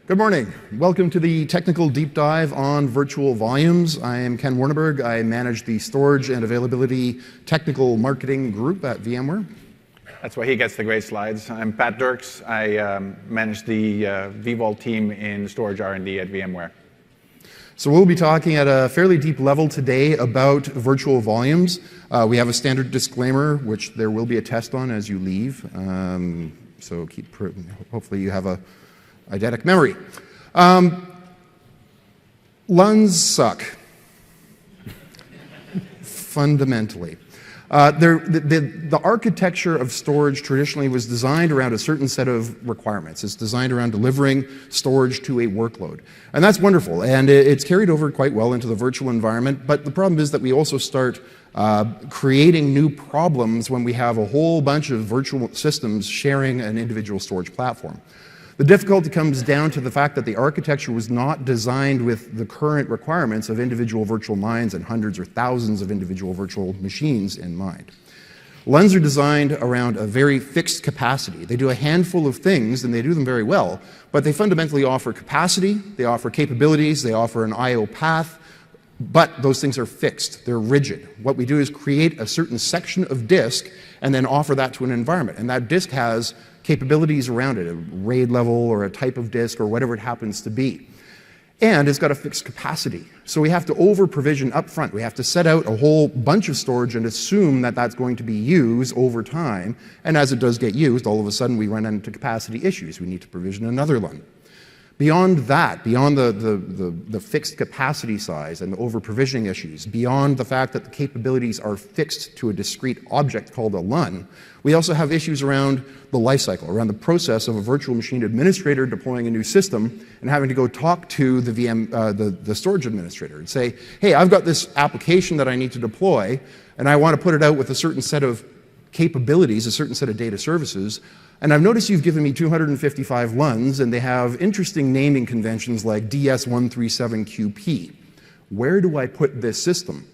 Good morning. Welcome to the technical deep dive on virtual volumes. I am Ken Warneberg. I manage the storage and availability technical marketing group at VMware. That's why he gets the great slides. I'm Pat Dirks. I manage the VMworld team in storage R&D at VMware. So we'll be talking at a fairly deep level today about virtual volumes. We have a standard disclaimer, which there will be a test on as you leave. So hopefully you have a eidetic memory. LUNS suck, fundamentally. The architecture of storage traditionally was designed around a certain set of requirements. It's designed around delivering storage to a workload. And that's wonderful, and it's carried over quite well into the virtual environment, but the problem is that we also start creating new problems when we have a whole bunch of virtual systems sharing an individual storage platform. The difficulty comes down to the fact that the architecture was not designed with the current requirements of individual virtual mines and hundreds or thousands of individual virtual machines in mind. LUNS are designed around a very fixed capacity. They do a handful of things, and they do them very well, but they fundamentally offer capacity, they offer capabilities, they offer an I/O path, but those things are fixed. They're rigid. What we do is create a certain section of disk and then offer that to an environment, and that disk has capabilities around it, a RAID level or a type of disk or whatever it happens to be. And it's got a fixed capacity. So we have to over-provision up front. We have to set out a whole bunch of storage and assume that that's going to be used over time. And as it does get used, all of a sudden we run into capacity issues. We need to provision another LUN. Beyond that, beyond the fixed capacity size and the over-provisioning issues, beyond the fact that the capabilities are fixed to a discrete object called a LUN, we also have issues around the lifecycle, around the process of a virtual machine administrator deploying a new system and having to go talk to the storage administrator and say, hey, I've got this application that I need to deploy, and I want to put it out with a certain set of capabilities, a certain set of data services, and I've noticed you've given me 255 LUNs, and they have interesting naming conventions like DS137QP. Where do I put this system?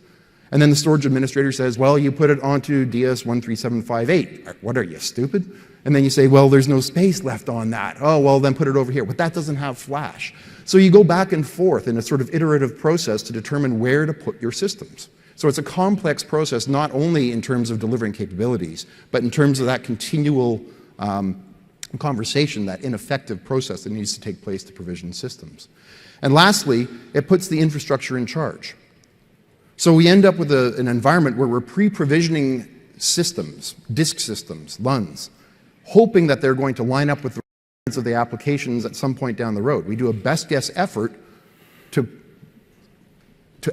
And then the storage administrator says, well, you put it onto DS13758. What are you, stupid? And then you say, well, there's no space left on that. Oh, well, then put it over here. But that doesn't have flash. So you go back and forth in a sort of iterative process to determine where to put your systems. So it's a complex process, not only in terms of delivering capabilities, but in terms of that continual conversation, that ineffective process that needs to take place to provision systems. And lastly, it puts the infrastructure in charge. So we end up with an environment where we're pre-provisioning systems, disk systems, LUNs, hoping that they're going to line up with the requirements of the applications at some point down the road. We do a best guess effort to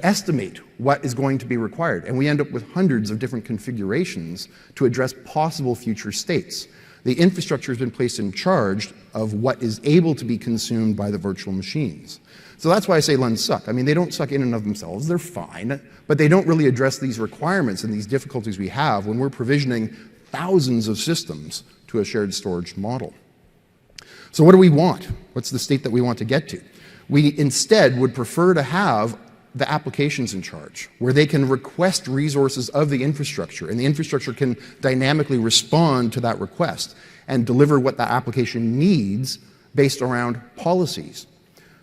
estimate what is going to be required, and we end up with hundreds of different configurations to address possible future states. The infrastructure has been placed in charge of what is able to be consumed by the virtual machines. So that's why I say LUNs suck. I mean, they don't suck in and of themselves, they're fine, but they don't really address these requirements and these difficulties we have when we're provisioning thousands of systems to a shared storage model. So what do we want? What's the state that we want to get to? We instead would prefer to have the applications in charge, where they can request resources of the infrastructure, and the infrastructure can dynamically respond to that request and deliver what the application needs based around policies.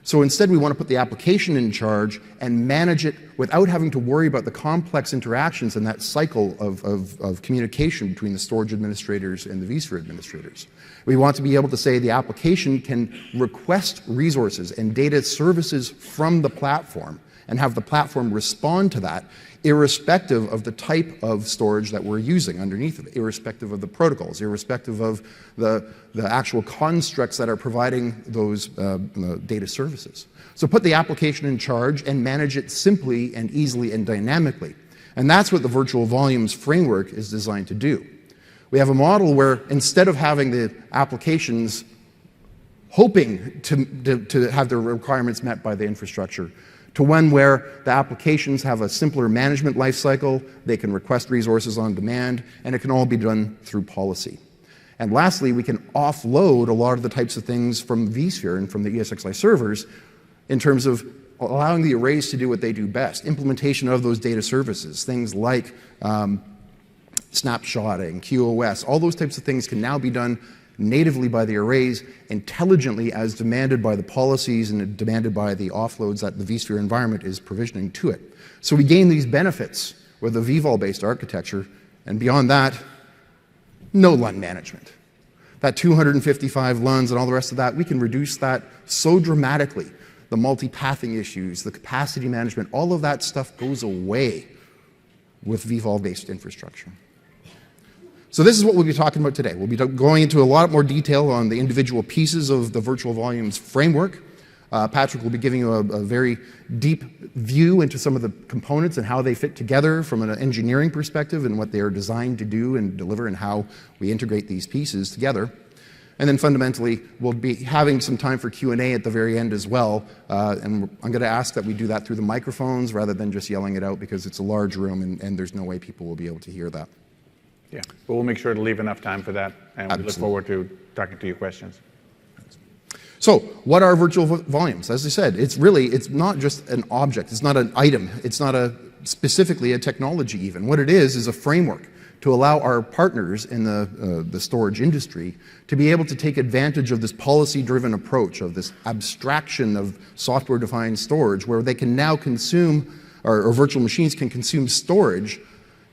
So instead, we want to put the application in charge and manage it without having to worry about the complex interactions and that cycle of communication between the storage administrators and the vSphere administrators. We want to be able to say the application can request resources and data services from the platform and have the platform respond to that, irrespective of the type of storage that we're using underneath of it, irrespective of the protocols, irrespective of the actual constructs that are providing those data services. So put the application in charge and manage it simply and easily and dynamically. And that's what the virtual volumes framework is designed to do. We have a model where instead of having the applications hoping to have their requirements met by the infrastructure, to one where the applications have a simpler management lifecycle, they can request resources on demand, and it can all be done through policy. And lastly, we can offload a lot of the types of things from vSphere and from the ESXi servers in terms of allowing the arrays to do what they do best, implementation of those data services, things like snapshotting, QoS, all those types of things can now be done natively by the arrays, intelligently as demanded by the policies and demanded by the offloads that the vSphere environment is provisioning to it. So we gain these benefits with a vVol-based architecture, and beyond that, no LUN management. That 255 LUNs and all the rest of that, we can reduce that so dramatically. The multi-pathing issues, the capacity management, all of that stuff goes away with vVol-based infrastructure. So this is what we'll be talking about today. We'll be going into a lot more detail on the individual pieces of the virtual volumes framework. Patrick will be giving you a very deep view into some of the components and how they fit together from an engineering perspective and what they are designed to do and deliver and how we integrate these pieces together. And then fundamentally, we'll be having some time for Q&A at the very end as well. And I'm going to ask that we do that through the microphones rather than just yelling it out because it's a large room and there's no way people will be able to hear that. Yeah, but we'll make sure to leave enough time for that, and we look forward to talking to your questions. So, what are virtual volumes? As I said, it's not just an object, it's not an item, it's not specifically a technology even. What it is a framework to allow our partners in the storage industry to be able to take advantage of this policy-driven approach, of this abstraction of software-defined storage, where they can now consume, or virtual machines can consume storage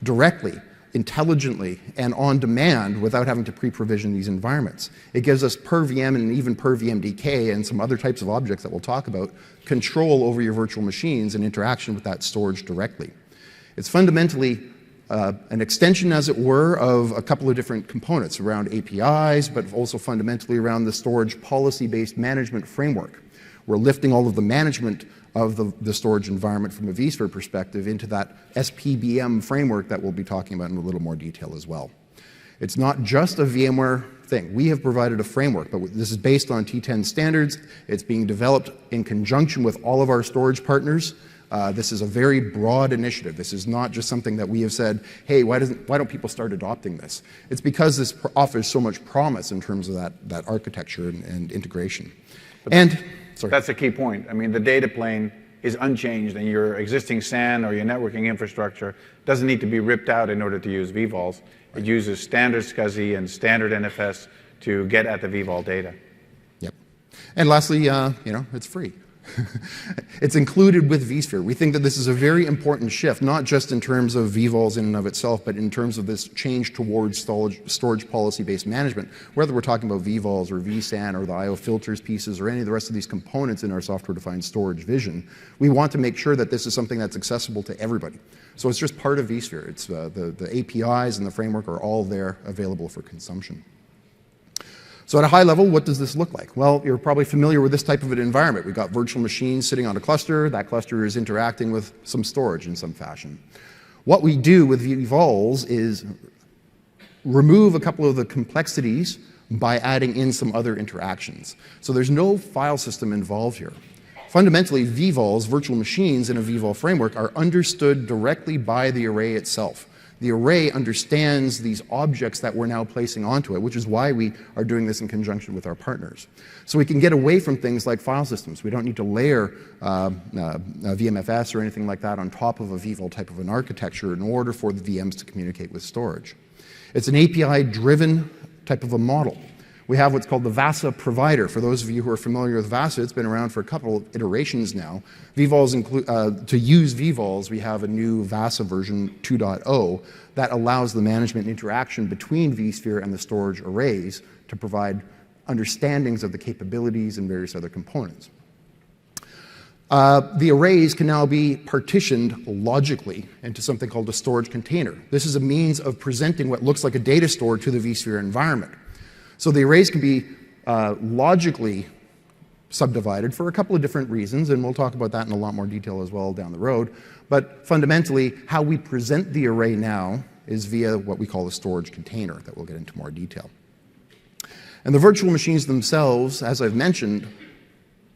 directly, intelligently, and on demand without having to pre-provision these environments. It gives us per VM and even per VMDK and some other types of objects that we'll talk about, control over your virtual machines and interaction with that storage directly. It's fundamentally an extension, as it were, of a couple of different components around APIs, but also fundamentally around the storage policy-based management framework. We're lifting all of the management of the storage environment from a vSphere perspective into that SPBM framework that we'll be talking about in a little more detail as well. It's not just a VMware thing. We have provided a framework, but this is based on T10 standards. It's being developed in conjunction with all of our storage partners. This is a very broad initiative. This is not just something that we have said, hey, why don't people start adopting this? It's because this offers so much promise in terms of that architecture and integration. That's a key point. I mean, the data plane is unchanged, and your existing SAN or your networking infrastructure doesn't need to be ripped out in order to use vVols. It uses standard SCSI and standard NFS to get at the vVol data. Yep. And lastly, it's free. It's included with vSphere. We think that this is a very important shift, not just in terms of vVols in and of itself, but in terms of this change towards storage policy-based management. Whether we're talking about vVols or vSAN or the IO filters pieces or any of the rest of these components in our software-defined storage vision, we want to make sure that this is something that's accessible to everybody. So it's just part of vSphere. It's the APIs and the framework are all there available for consumption. So at a high level, what does this look like? Well, you're probably familiar with this type of an environment. We've got virtual machines sitting on a cluster. That cluster is interacting with some storage in some fashion. What we do with vVols is remove a couple of the complexities by adding in some other interactions. So there's no file system involved here. Fundamentally, vVols, virtual machines in a vVol framework, are understood directly by the array itself. The array understands these objects that we're now placing onto it, which is why we are doing this in conjunction with our partners. So we can get away from things like file systems. We don't need to layer VMFS or anything like that on top of a vVol type of an architecture in order for the VMs to communicate with storage. It's an API-driven type of a model. We have what's called the VASA Provider. For those of you who are familiar with VASA, it's been around for a couple of iterations now. vVols to use vVols, we have a new VASA version 2.0 that allows the management interaction between vSphere and the storage arrays to provide understandings of the capabilities and various other components. The arrays can now be partitioned logically into something called a storage container. This is a means of presenting what looks like a data store to the vSphere environment. So the arrays can be logically subdivided for a couple of different reasons, and we'll talk about that in a lot more detail as well down the road. But fundamentally, how we present the array now is via what we call a storage container that we'll get into more detail. And the virtual machines themselves, as I've mentioned,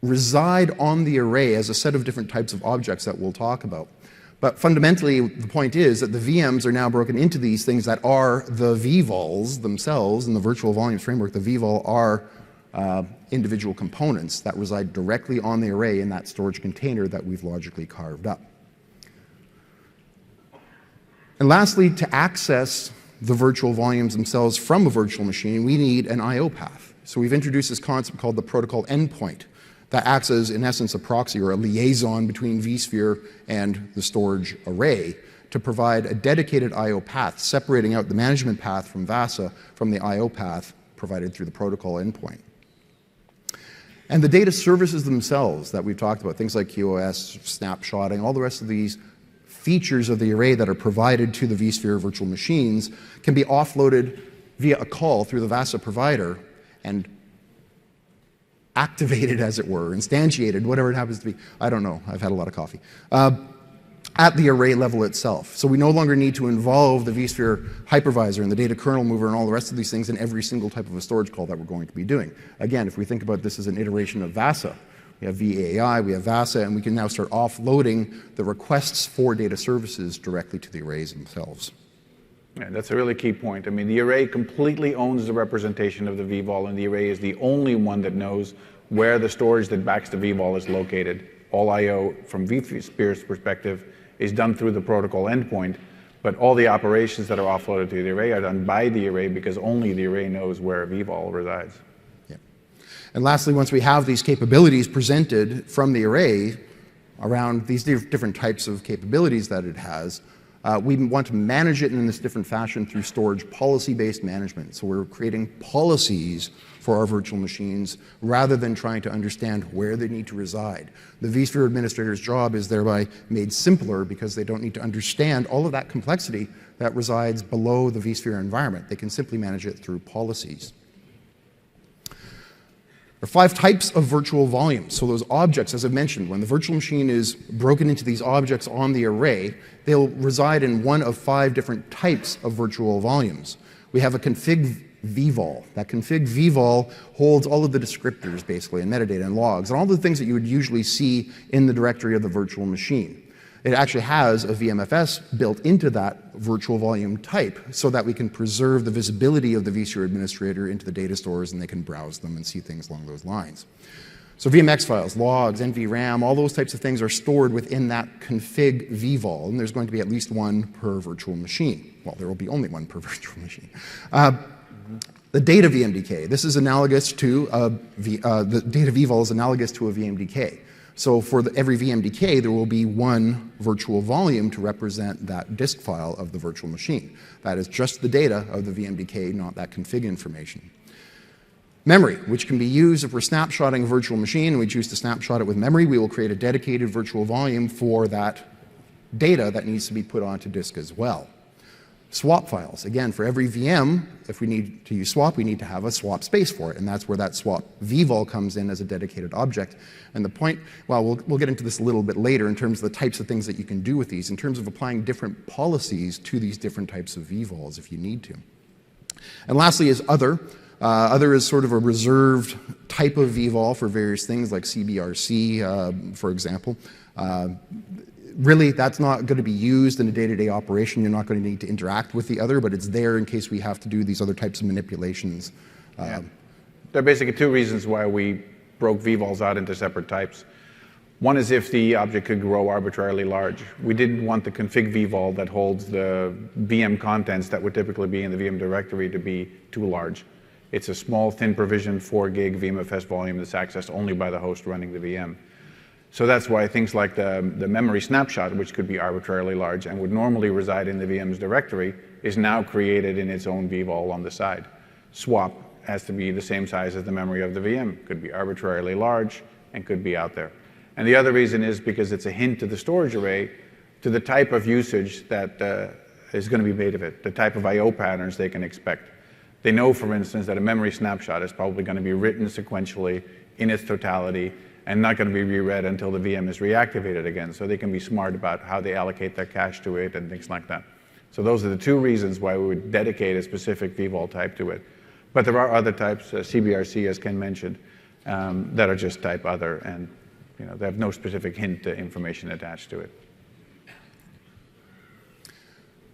reside on the array as a set of different types of objects that we'll talk about. But fundamentally, the point is that the VMs are now broken into these things that are the vVols themselves. In the virtual volumes framework, the vVol are individual components that reside directly on the array in that storage container that we've logically carved up. And lastly, to access the virtual volumes themselves from a virtual machine, we need an I/O path. So we've introduced this concept called the protocol endpoint that acts as, in essence, a proxy or a liaison between vSphere and the storage array to provide a dedicated I/O path, separating out the management path from VASA from the I/O path provided through the protocol endpoint. And the data services themselves that we've talked about, things like QoS, snapshotting, all the rest of these features of the array that are provided to the vSphere virtual machines can be offloaded via a call through the VASA provider and activated, as it were, instantiated, whatever it happens to be. I don't know. I've had a lot of coffee. At the array level itself. So we no longer need to involve the vSphere hypervisor and the data kernel mover and all the rest of these things in every single type of a storage call that we're going to be doing. Again, if we think about this as an iteration of VASA, we have VAI, we have VASA, and we can now start offloading the requests for data services directly to the arrays themselves. Yeah, that's a really key point. I mean, the array completely owns the representation of the vVol, and the array is the only one that knows where the storage that backs the vVol is located. All I/O from vSphere's perspective is done through the protocol endpoint, but all the operations that are offloaded to the array are done by the array because only the array knows where vVol resides. Yeah. And lastly, once we have these capabilities presented from the array around these different types of capabilities that it has, we want to manage it in this different fashion through storage policy-based management. So we're creating policies for our virtual machines rather than trying to understand where they need to reside. The vSphere administrator's job is thereby made simpler because they don't need to understand all of that complexity that resides below the vSphere environment. They can simply manage it through policies. There are 5 types of virtual volumes. So those objects, as I mentioned, when the virtual machine is broken into these objects on the array, they'll reside in one of 5 different types of virtual volumes. We have a config vVol. That config vVol holds all of the descriptors, basically, and metadata and logs, and all the things that you would usually see in the directory of the virtual machine. It actually has a VMFS built into that virtual volume type so that we can preserve the visibility of the vSphere administrator into the data stores and they can browse them and see things along those lines. So VMX files, logs, NVRAM, all those types of things are stored within that config vVol, and there's going to be at least one per virtual machine. Well, there will be only one per virtual machine. The data VMDK, this is analogous to, the data vVol is analogous to a VMDK. So for every VMDK, there will be one virtual volume to represent that disk file of the virtual machine. That is just the data of the VMDK, not that config information. Memory, which can be used if we're snapshotting a virtual machine and we choose to snapshot it with memory, we will create a dedicated virtual volume for that data that needs to be put onto disk as well. Swap files. Again, for every VM, if we need to use swap, we need to have a swap space for it, and that's where that swap vVol comes in as a dedicated object. And the point, well, we'll get into this a little bit later in terms of the types of things that you can do with these, in terms of applying different policies to these different types of vVols if you need to. And lastly is other. Other is sort of a reserved type of vVol for various things like CBRC, for example. Really, that's not going to be used in a day-to-day operation. You're not going to need to interact with the other, but it's there in case we have to do these other types of manipulations. Yeah. There are basically 2 reasons why we broke vVols out into separate types. One is if the object could grow arbitrarily large. We didn't want the config vVol that holds the VM contents that would typically be in the VM directory to be too large. It's a small, thin provisioned 4 gig VMFS volume that's accessed only by the host running the VM. So that's why things like the memory snapshot, which could be arbitrarily large and would normally reside in the VM's directory, is now created in its own vVol on the side. Swap has to be the same size as the memory of the VM. Could be arbitrarily large and could be out there. And the other reason is because it's a hint to the storage array to the type of usage that is going to be made of it, the type of I/O patterns they can expect. They know, for instance, that a memory snapshot is probably going to be written sequentially in its totality and not going to be reread until the VM is reactivated again. So they can be smart about how they allocate their cache to it and things like that. So those are the 2 reasons why we would dedicate a specific vVol type to it. But there are other types, CBRC, as Ken mentioned, that are just type other, and they have no specific hint information attached to it.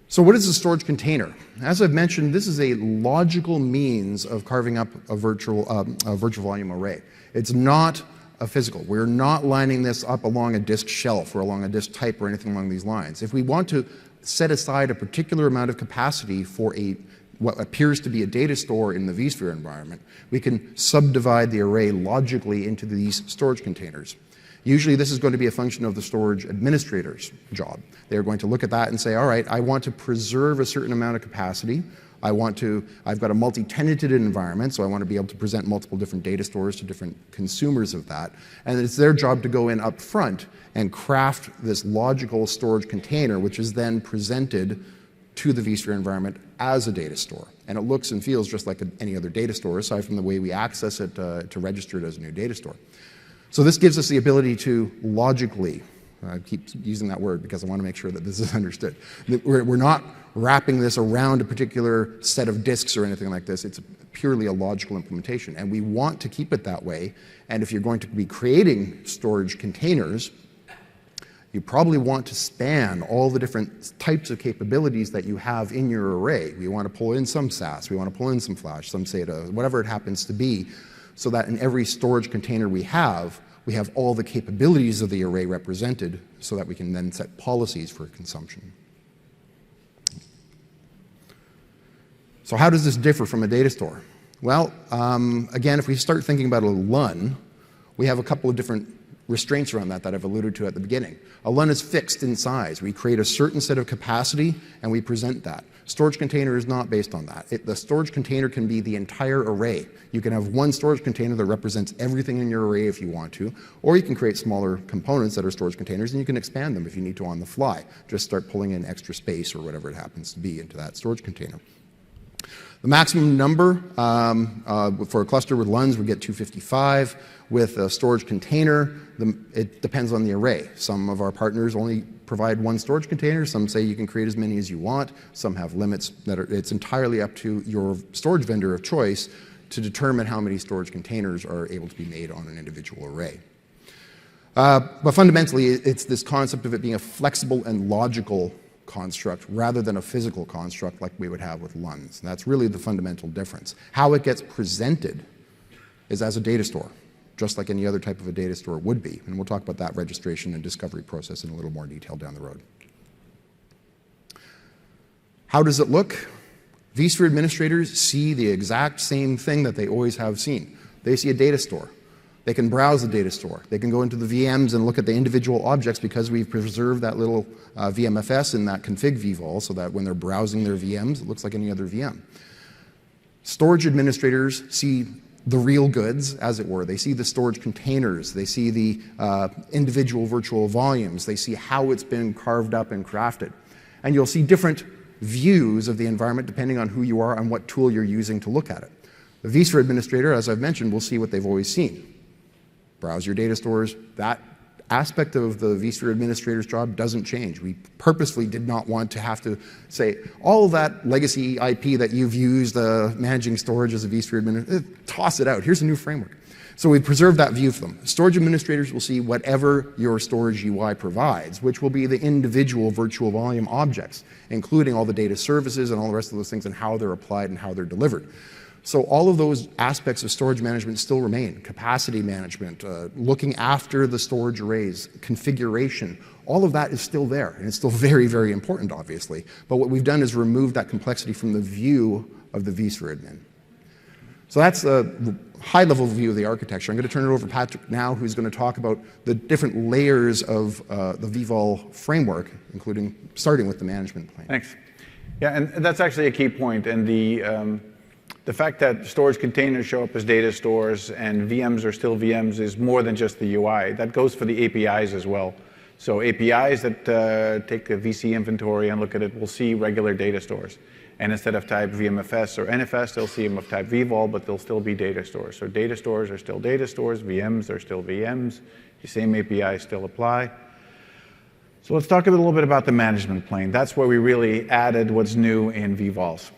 So what is a storage container? As I've mentioned, this is a logical means of carving up a virtual volume array. It's not a physical. We're not lining this up along a disk shelf or along a disk type or anything along these lines. If we want to set aside a particular amount of capacity for what appears to be a data store in the vSphere environment, we can subdivide the array logically into these storage containers. Usually this is going to be a function of the storage administrator's job. They're going to look at that and say, all right, I want to preserve a certain amount of capacity. I've got a multi-tenanted environment, so I want to be able to present multiple different data stores to different consumers of that. And it's their job to go in up front and craft this logical storage container, which is then presented to the vSphere environment as a data store. And it looks and feels just like any other data store, aside from the way we access it to register it as a new data store. So this gives us the ability to logically, I keep using that word because I want to make sure that this is understood. We're not wrapping this around a particular set of disks or anything like this. It's purely a logical implementation. And we want to keep it that way. And if you're going to be creating storage containers, you probably want to span all the different types of capabilities that you have in your array. We want to pull in some SAS, we want to pull in some flash, some SATA, whatever it happens to be, so that in every storage container we have all the capabilities of the array represented so that we can then set policies for consumption. So how does this differ from a data store? Well, again, if we start thinking about a LUN, we have a couple of different restraints around that I've alluded to at the beginning. A LUN is fixed in size. We create a certain set of capacity and we present that. Storage container is not based on that. The storage container can be the entire array. You can have one storage container that represents everything in your array if you want to, or you can create smaller components that are storage containers and you can expand them if you need to on the fly. Just start pulling in extra space or whatever it happens to be into that storage container. The maximum number for a cluster with LUNs would get 255. With a storage container, it depends on the array. Some of our partners only provide one storage container. Some say you can create as many as you want. Some have limits it's entirely up to your storage vendor of choice to determine how many storage containers are able to be made on an individual array. But fundamentally, it's this concept of it being a flexible and logical construct rather than a physical construct like we would have with LUNs. And that's really the fundamental difference. How it gets presented is as a data store, just like any other type of a data store would be. And we'll talk about that registration and discovery process in a little more detail down the road. How does it look? vSphere administrators see the exact same thing that they always have seen. They see a data store. They can browse the data store. They can go into the VMs and look at the individual objects because we've preserved that little VMFS in that config vvol so that when they're browsing their VMs, it looks like any other VM. Storage administrators see the real goods, as it were. They see the storage containers. They see the individual virtual volumes. They see how it's been carved up and crafted. And you'll see different views of the environment depending on who you are and what tool you're using to look at it. The vSphere administrator, as I've mentioned, will see what they've always seen. Browse your data stores. That aspect of the vSphere administrator's job doesn't change. We purposefully did not want to have to say, all that legacy IP that you've used managing storage as a vSphere administrator, toss it out. Here's a new framework. So we preserved that view for them. Storage administrators will see whatever your storage UI provides, which will be the individual virtual volume objects, including all the data services and all the rest of those things and how they're applied and how they're delivered. So all of those aspects of storage management still remain. Capacity management, looking after the storage arrays, configuration, all of that is still there. And it's still very, very important, obviously. But what we've done is remove that complexity from the view of the vSphere admin. So that's a high-level view of the architecture. I'm going to turn it over to Patrick now, who's going to talk about the different layers of the vVol framework, including starting with the management plane. Thanks. Yeah, and that's actually a key point. And the fact that storage containers show up as data stores and VMs are still VMs is more than just the UI. That goes for the APIs as well. So APIs that take a VC inventory and look at it will see regular data stores. And instead of type VMFS or NFS, they'll see them of type vVol, but they'll still be data stores. So data stores are still data stores, VMs are still VMs, the same APIs still apply. So let's talk a little bit about the management plane. That's where we really added what's new in vVols.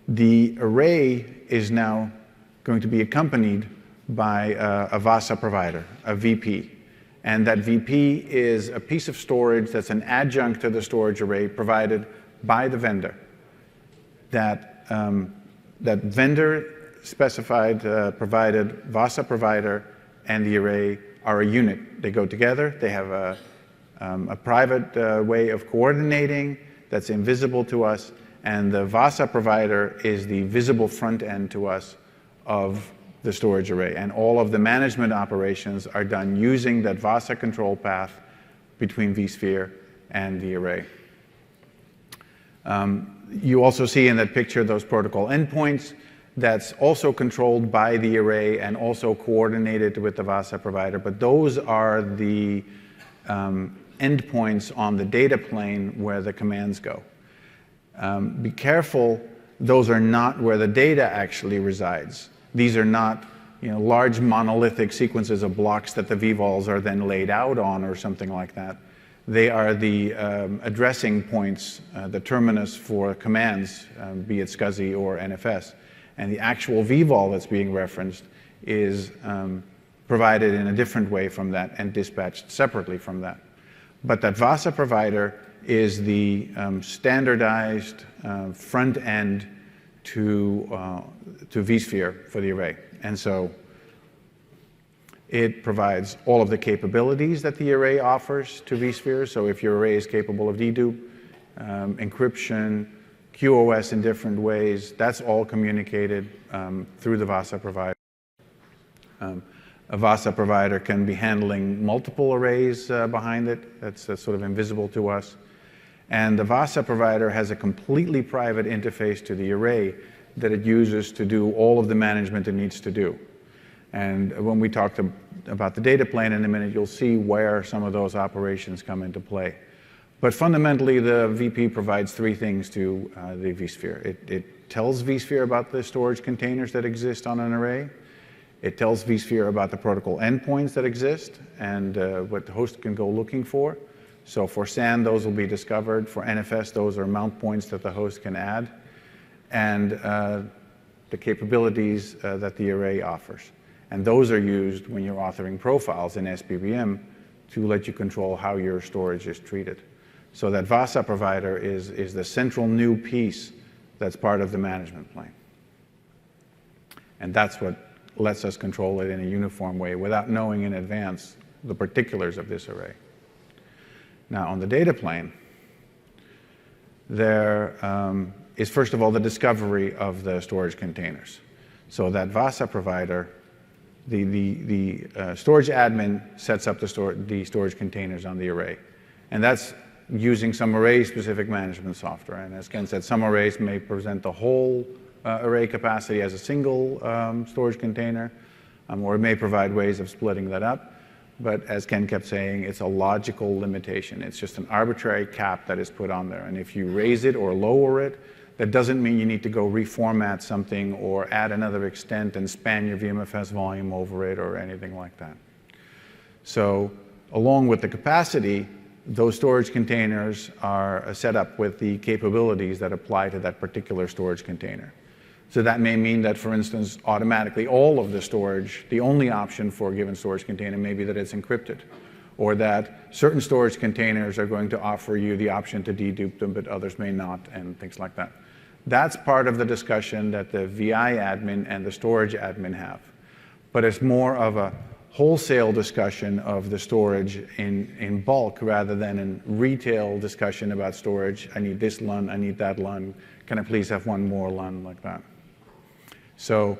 The array is now going to be accompanied by a VASA provider, a VP. And that VP is a piece of storage that's an adjunct to the storage array provided by the vendor. That vendor specified, provided VASA provider and the array are a unit. They go together. They have a private way of coordinating. that's invisible to us, and the VASA provider is the visible front end to us of the storage array. And all of the management operations are done using that VASA control path between vSphere and the array. You also see in that picture those protocol endpoints. That's also controlled by the array and also coordinated with the VASA provider. But those are the endpoints on the data plane where the commands go. Be careful, those are not where the data actually resides. These are not large monolithic sequences of blocks that the vVols are then laid out on or something like that. They are the addressing points, the terminus for commands, be it SCSI or NFS. And the actual vVol that's being referenced is provided in a different way from that and dispatched separately from that. But that VASA provider is the standardized front end to vSphere for the array. And so it provides all of the capabilities that the array offers to vSphere. So if your array is capable of dedupe, encryption, QoS in different ways, that's all communicated through the VASA provider. A VASA provider can be handling multiple arrays behind it. That's sort of invisible to us. And the VASA provider has a completely private interface to the array that it uses to do all of the management it needs to do. And when we talk about the data plane in a minute, you'll see where some of those operations come into play. But fundamentally, the VP provides three things to the vSphere. It tells vSphere about the storage containers that exist on an array. It tells vSphere about the protocol endpoints that exist and what the host can go looking for. So for SAN, those will be discovered. For NFS, those are mount points that the host can add. And the capabilities that the array offers. And those are used when you're authoring profiles in SPBM to let you control how your storage is treated. So that VASA provider is the central new piece that's part of the management plane. And that's what lets us control it in a uniform way without knowing in advance the particulars of this array. Now, on the data plane, there is, first of all, the discovery of the storage containers. So that VASA provider, the storage admin sets up the storage containers on the array. And that's using some array-specific management software. And as Ken said, some arrays may present the whole array capacity as a single storage container, or it may provide ways of splitting that up. But as Ken kept saying, it's a logical limitation. It's just an arbitrary cap that is put on there. And if you raise it or lower it, that doesn't mean you need to go reformat something or add another extent and span your VMFS volume over it or anything like that. So along with the capacity, those storage containers are set up with the capabilities that apply to that particular storage container. So that may mean that, for instance, automatically all of the storage, the only option for a given storage container may be that it's encrypted, or that certain storage containers are going to offer you the option to dedupe them, but others may not, and things like that. That's part of the discussion that the VI admin and the storage admin have. But it's more of a wholesale discussion of the storage in bulk rather than in retail discussion about storage. I need this LUN, I need that LUN. Can I please have one more LUN, like that? So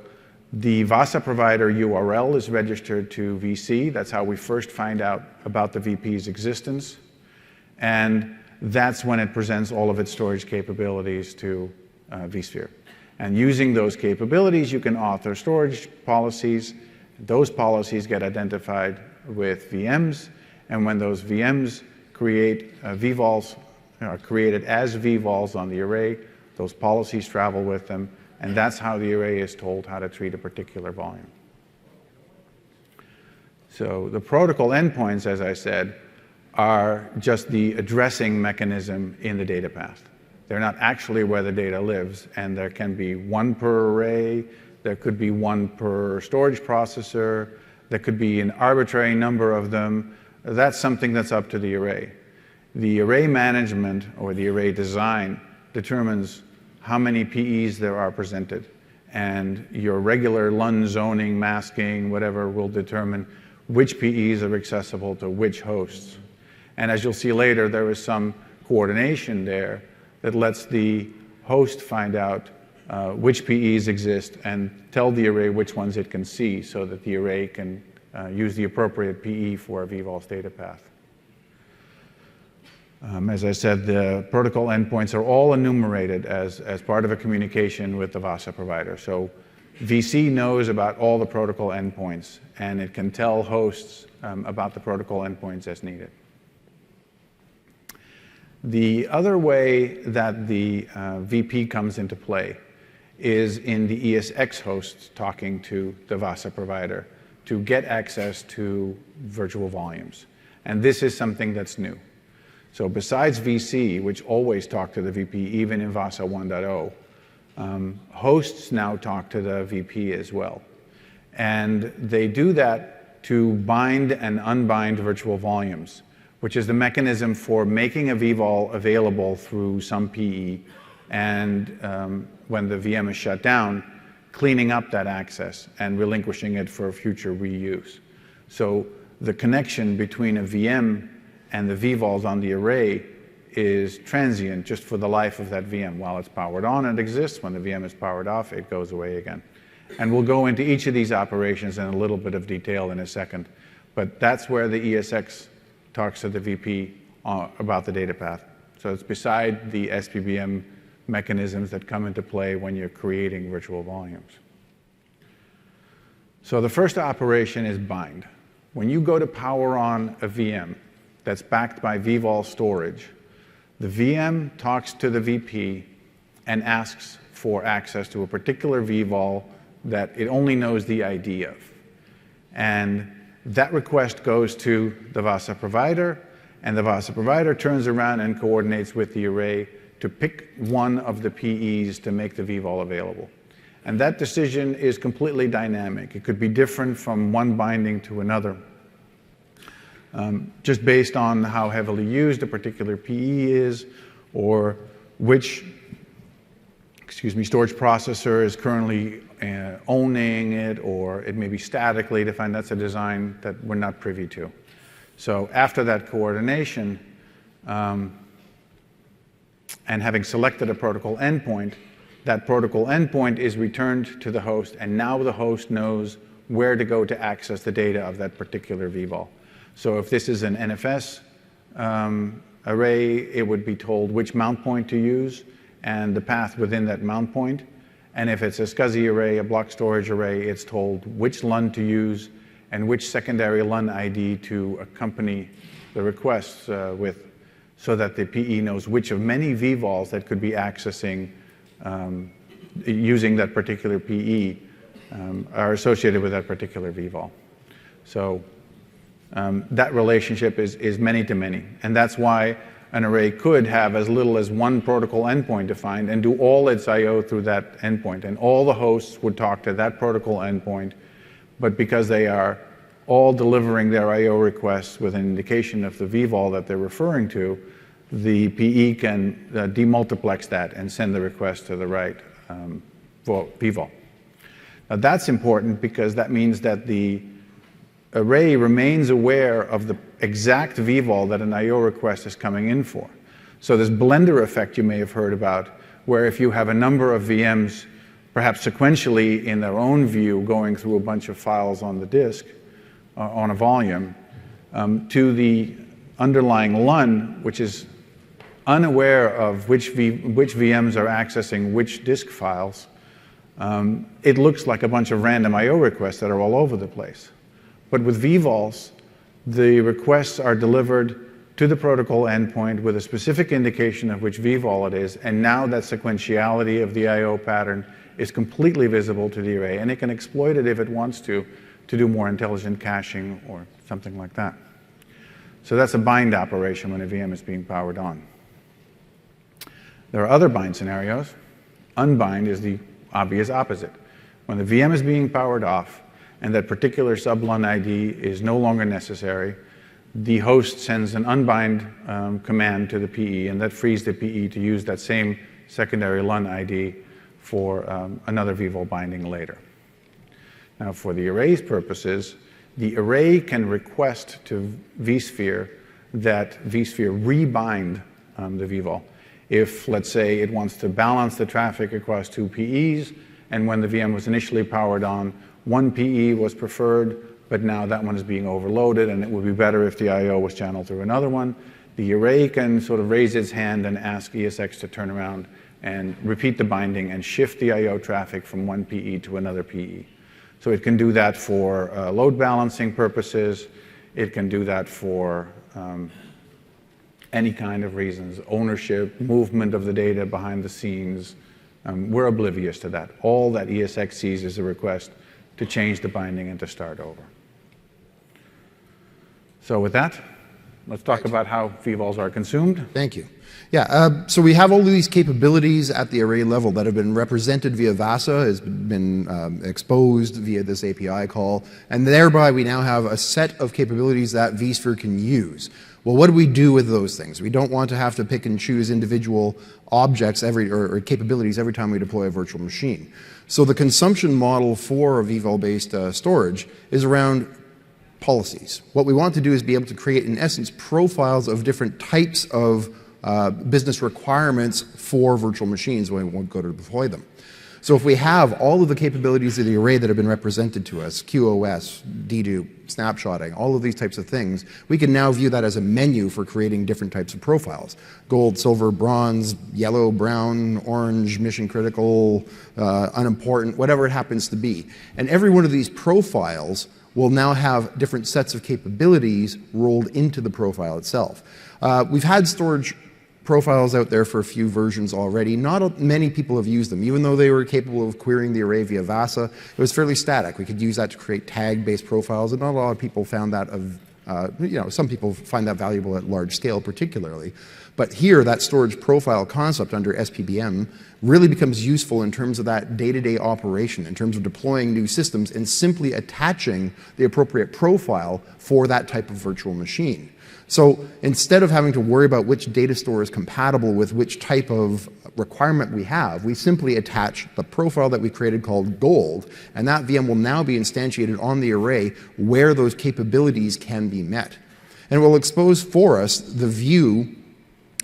the VASA provider URL is registered to VC. That's how we first find out about the VP's existence. And that's when it presents all of its storage capabilities to vSphere. And using those capabilities, you can author storage policies. Those policies get identified with VMs. And when those VMs create vVols, are created as vVols on the array, those policies travel with them. And that's how the array is told how to treat a particular volume. So the protocol endpoints, as I said, are just the addressing mechanism in the data path. They're not actually where the data lives, and there can be one per array, there could be one per storage processor, there could be an arbitrary number of them. That's something that's up to the array. The array management or the array design determines how many PEs there are presented. And your regular LUN zoning, masking, whatever, will determine which PEs are accessible to which hosts. And as you'll see later, there is some coordination there that lets the host find out which PEs exist and tell the array which ones it can see so that the array can use the appropriate PE for a vVols data path. As I said, the protocol endpoints are all enumerated as part of a communication with the VASA provider. So VC knows about all the protocol endpoints, and it can tell hosts about the protocol endpoints as needed. The other way that the VP comes into play is in the ESX hosts talking to the VASA provider to get access to virtual volumes. And this is something that's new. So besides VC, which always talk to the VP, even in VASA 1.0, hosts now talk to the VP as well. And they do that to bind and unbind virtual volumes, which is the mechanism for making a vVol available through some PE, and when the VM is shut down, cleaning up that access and relinquishing it for future reuse. So the connection between a VM and the vVols on the array is transient just for the life of that VM. While it's powered on, it exists. When the VM is powered off, it goes away again. And we'll go into each of these operations in a little bit of detail in a second. But that's where the ESX talks to the VP about the data path. So it's beside the SPBM mechanisms that come into play when you're creating virtual volumes. So the first operation is bind. When you go to power on a VM that's backed by vVol storage, the VM talks to the VP and asks for access to a particular vVol that it only knows the ID of. And that request goes to the VASA provider, and the VASA provider turns around and coordinates with the array to pick one of the PEs to make the vVol available. And that decision is completely dynamic. It could be different from one binding to another, just based on how heavily used a particular PE is, or which storage processor is currently owning it, or it may be statically defined. That's a design that we're not privy to. So after that coordination, and having selected a protocol endpoint, that protocol endpoint is returned to the host, and now the host knows where to go to access the data of that particular vVol. So if this is an NFS array, it would be told which mount point to use and the path within that mount point. And if it's a SCSI array, a block storage array, it's told which LUN to use and which secondary LUN ID to accompany the requests with, so that the PE knows which of many vVols that could be accessing using that particular PE are associated with that particular vVol. So that relationship is many to many, and that's why an array could have as little as one protocol endpoint defined and do all its I/O through that endpoint, and all the hosts would talk to that protocol endpoint, but because they are all delivering their I/O requests with an indication of the vVol that they're referring to, the PE can demultiplex that and send the request to the right vVol. Now that's important because that means that the array remains aware of the exact vVol that an I/O request is coming in for. So this blender effect you may have heard about, where if you have a number of VMs, perhaps sequentially in their own view, going through a bunch of files on the disk, on a volume, to the underlying LUN, which is unaware of which VMs are accessing which disk files, it looks like a bunch of random I/O requests that are all over the place. But with vVols, the requests are delivered to the protocol endpoint with a specific indication of which vVol it is, and now that sequentiality of the I/O pattern is completely visible to the array, and it can exploit it if it wants to do more intelligent caching or something like that. So that's a bind operation when a VM is being powered on. There are other bind scenarios. Unbind is the obvious opposite. When the VM is being powered off and that particular sub-LUN ID is no longer necessary, the host sends an unbind command to the PE, and that frees the PE to use that same secondary LUN ID for another vVol binding later. Now, for the array's purposes, the array can request to vSphere that vSphere rebind the vVol. If, let's say, it wants to balance the traffic across 2 PEs, and when the VM was initially powered on, 1 PE was preferred, but now that one is being overloaded, and it would be better if the I/O was channeled through another one, the array can sort of raise its hand and ask ESX to turn around and repeat the binding and shift the I/O traffic from 1 PE to another PE. So it can do that for load balancing purposes. It can do that for any kind of reasons, ownership, movement of the data behind the scenes. We're oblivious to that. All that ESX sees is a request to change the binding and to start over. So with that, let's talk about how vVols are consumed. Thank you. Yeah, so we have all of these capabilities at the array level that have been represented via VASA, has been exposed via this API call, and thereby we now have a set of capabilities that vSphere can use. Well, what do we do with those things? We don't want to have to pick and choose individual objects or capabilities every time we deploy a virtual machine. So the consumption model for a vVol-based storage is around policies. What we want to do is be able to create, in essence, profiles of different types of business requirements for virtual machines when we go to deploy them. So if we have all of the capabilities of the array that have been represented to us, QoS, dedupe, snapshotting, all of these types of things, we can now view that as a menu for creating different types of profiles. Gold, silver, bronze, yellow, brown, orange, mission critical, unimportant, whatever it happens to be. And every one of these profiles will now have different sets of capabilities rolled into the profile itself. We've had storage profiles out there for a few versions already. Not many people have used them. Even though they were capable of querying the array via VASA, it was fairly static. We could use that to create tag-based profiles, and not a lot of people found that some people find that valuable at large scale particularly. But here, that storage profile concept under SPBM really becomes useful in terms of that day-to-day operation, in terms of deploying new systems and simply attaching the appropriate profile for that type of virtual machine. So instead of having to worry about which data store is compatible with which type of requirement we have, we simply attach the profile that we created called gold, and that VM will now be instantiated on the array where those capabilities can be met. And it will expose for us the view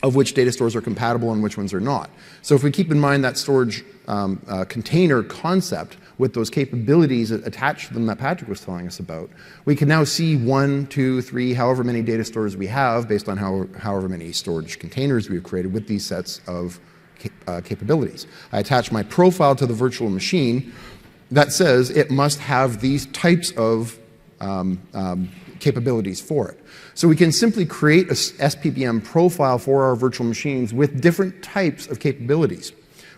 of which data stores are compatible and which ones are not. So if we keep in mind that storage container concept with those capabilities attached to them that Patrick was telling us about, we can now see 1, 2, 3, however many data stores we have based on however many storage containers we've created with these sets of capabilities. I attach my profile to the virtual machine that says it must have these types of capabilities for it. So we can simply create a SPBM profile for our virtual machines with different types of capabilities.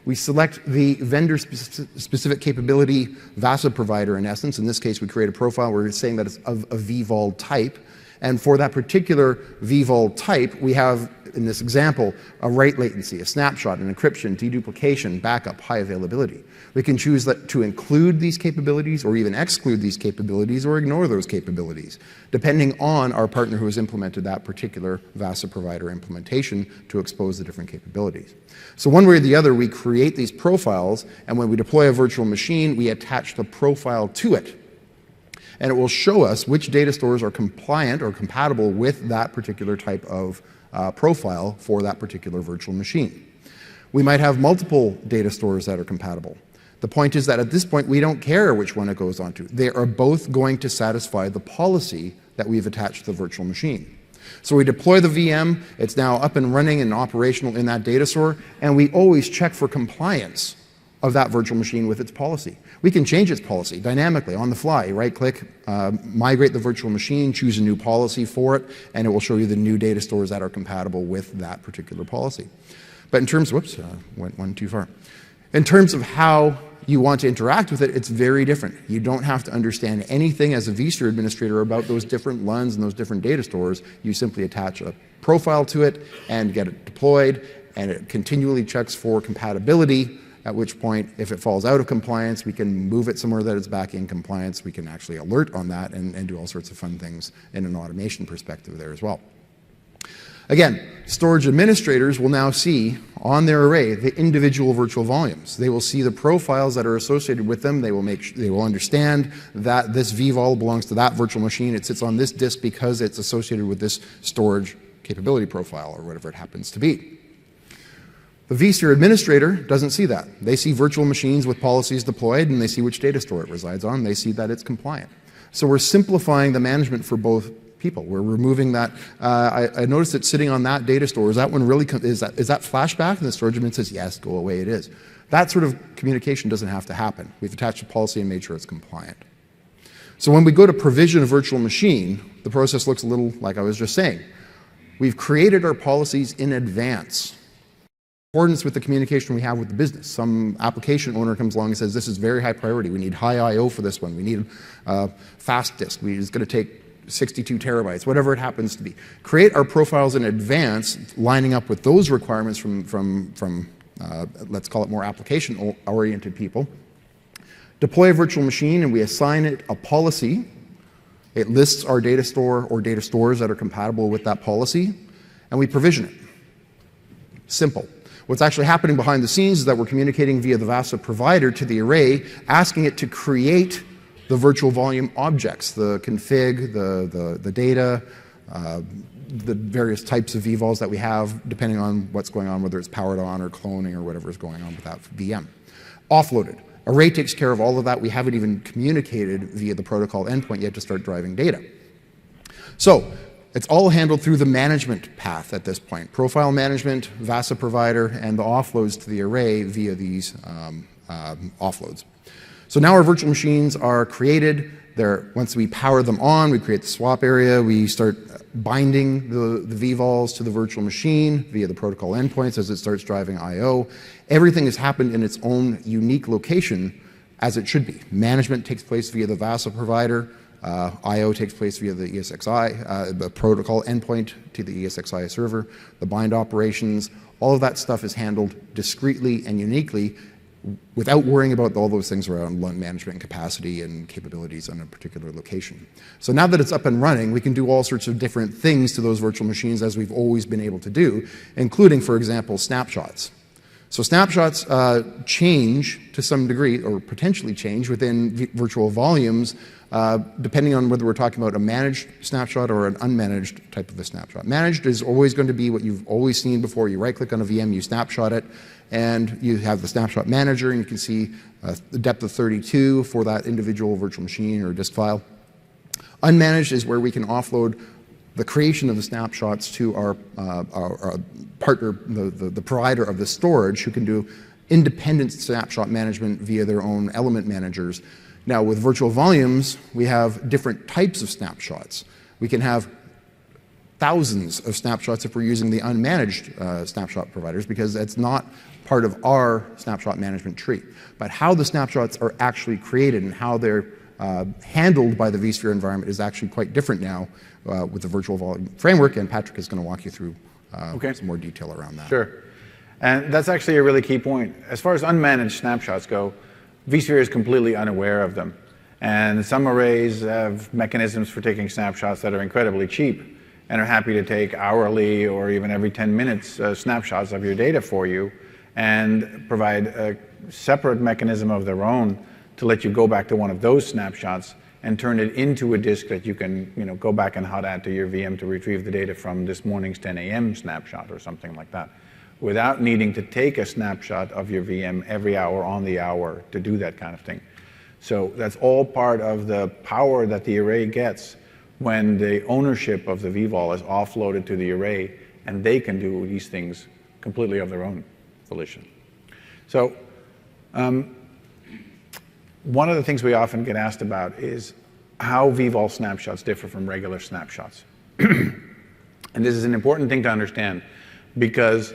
We select the vendor-specific capability VASA provider, in essence. In this case, we create a profile where we're saying that it's of a vVol type. And for that particular vVol type, we have, in this example, a write latency, a snapshot, an encryption, deduplication, backup, high availability. We can choose that to include these capabilities or even exclude these capabilities or ignore those capabilities, depending on our partner who has implemented that particular VASA provider implementation to expose the different capabilities. So one way or the other, we create these profiles, and when we deploy a virtual machine, we attach the profile to it. And it will show us which data stores are compliant or compatible with that particular type of profile for that particular virtual machine. We might have multiple data stores that are compatible. The point is that at this point, we don't care which one it goes onto. They are both going to satisfy the policy that we've attached to the virtual machine. So we deploy the VM, it's now up and running and operational in that data store, and we always check for compliance of that virtual machine with its policy. We can change its policy dynamically on the fly. Right-click, migrate the virtual machine, choose a new policy for it, and it will show you the new data stores that are compatible with that particular policy. But in terms, whoops, went one too far. In terms of how you want to interact with it, it's very different. You don't have to understand anything as a vSphere administrator about those different LUNs and those different data stores. You simply attach a profile to it and get it deployed, and it continually checks for compatibility, at which point, if it falls out of compliance, we can move it somewhere that it's back in compliance. We can actually alert on that and do all sorts of fun things in an automation perspective there as well. Again, storage administrators will now see on their array the individual virtual volumes. They will see the profiles that are associated with them. They will understand that this vVol belongs to that virtual machine. It sits on this disk because it's associated with this storage capability profile or whatever it happens to be. The vSphere administrator doesn't see that. They see virtual machines with policies deployed, and they see which data store it resides on. They see that it's compliant. So we're simplifying the management for both people. We're removing that. I noticed that sitting on that data store, is that one really, is that flashback? And the storage admin says, yes, go away, it is. That sort of communication doesn't have to happen. We've attached a policy and made sure it's compliant. So when we go to provision a virtual machine, the process looks a little like I was just saying. We've created our policies in advance, in accordance with the communication we have with the business. Some application owner comes along and says, this is very high priority. We need high I/O for this one. We need fast disk. It's going to take 62 terabytes, whatever it happens to be. Create our profiles in advance, lining up with those requirements from let's call it more application-oriented people. Deploy a virtual machine, and we assign it a policy. It lists our data store or data stores that are compatible with that policy, and we provision it. Simple. What's actually happening behind the scenes is that we're communicating via the VASA provider to the array, asking it to create the virtual volume objects, the config, the data, the various types of vVols that we have, depending on what's going on, whether it's powered on or cloning or whatever is going on with that VM. Offloaded. Array takes care of all of that. We haven't even communicated via the protocol endpoint yet to start driving data. So it's all handled through the management path at this point. Profile management, VASA provider, and the offloads to the array via these offloads. So now our virtual machines are created. Once we power them on, we create the swap area. We start binding the vVols to the virtual machine via the protocol endpoints as it starts driving I/O. Everything has happened in its own unique location as it should be. Management takes place via the VASA provider. I/O takes place via the ESXi, the protocol endpoint to the ESXi server. The bind operations, all of that stuff is handled discreetly and uniquely without worrying about all those things around LUN management and capacity and capabilities on a particular location. So now that it's up and running, we can do all sorts of different things to those virtual machines as we've always been able to do, including, for example, snapshots. So snapshots change to some degree, or potentially change within virtual volumes, depending on whether we're talking about a managed snapshot or an unmanaged type of a snapshot. Managed is always going to be what you've always seen before. You right-click on a VM, you snapshot it, and you have the snapshot manager, and you can see the depth of 32 for that individual virtual machine or disk file. Unmanaged is where we can offload the creation of the snapshots to our partner, the provider of the storage, who can do independent snapshot management via their own element managers. Now, with virtual volumes, we have different types of snapshots. We can have thousands of snapshots if we're using the unmanaged snapshot providers, because that's not part of our snapshot management tree. But how the snapshots are actually created and how they're handled by the vSphere environment is actually quite different now with the virtual volume framework, and Patrick is going to walk you through some more detail around that. Sure. And that's actually a really key point. As far as unmanaged snapshots go, vSphere is completely unaware of them. And some arrays have mechanisms for taking snapshots that are incredibly cheap and are happy to take hourly or even every 10 minutes snapshots of your data for you and provide a separate mechanism of their own to let you go back to one of those snapshots and turn it into a disk that you can go back and hot add to your VM to retrieve the data from this morning's 10 a.m. snapshot or something like that, without needing to take a snapshot of your VM every hour on the hour to do that kind of thing. So that's all part of the power that the array gets when the ownership of the vVol is offloaded to the array, and they can do these things completely of their own volition. So one of the things we often get asked about is how vVol snapshots differ from regular snapshots. And this is an important thing to understand, because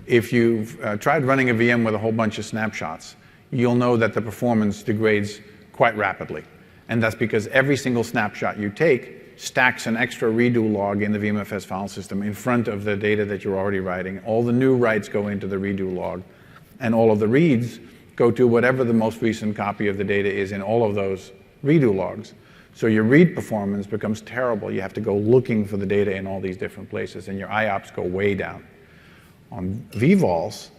if you've tried running a VM with a whole bunch of snapshots, you'll know that the performance degrades quite rapidly. And that's because every single snapshot you take stacks an extra redo log in the VMFS file system in front of the data that you're already writing. All the new writes go into the redo log, and all of the reads go to whatever the most recent copy of the data is in all of those redo logs. So your read performance becomes terrible. You have to go looking for the data in all these different places, and your IOPS go way down. On vVols,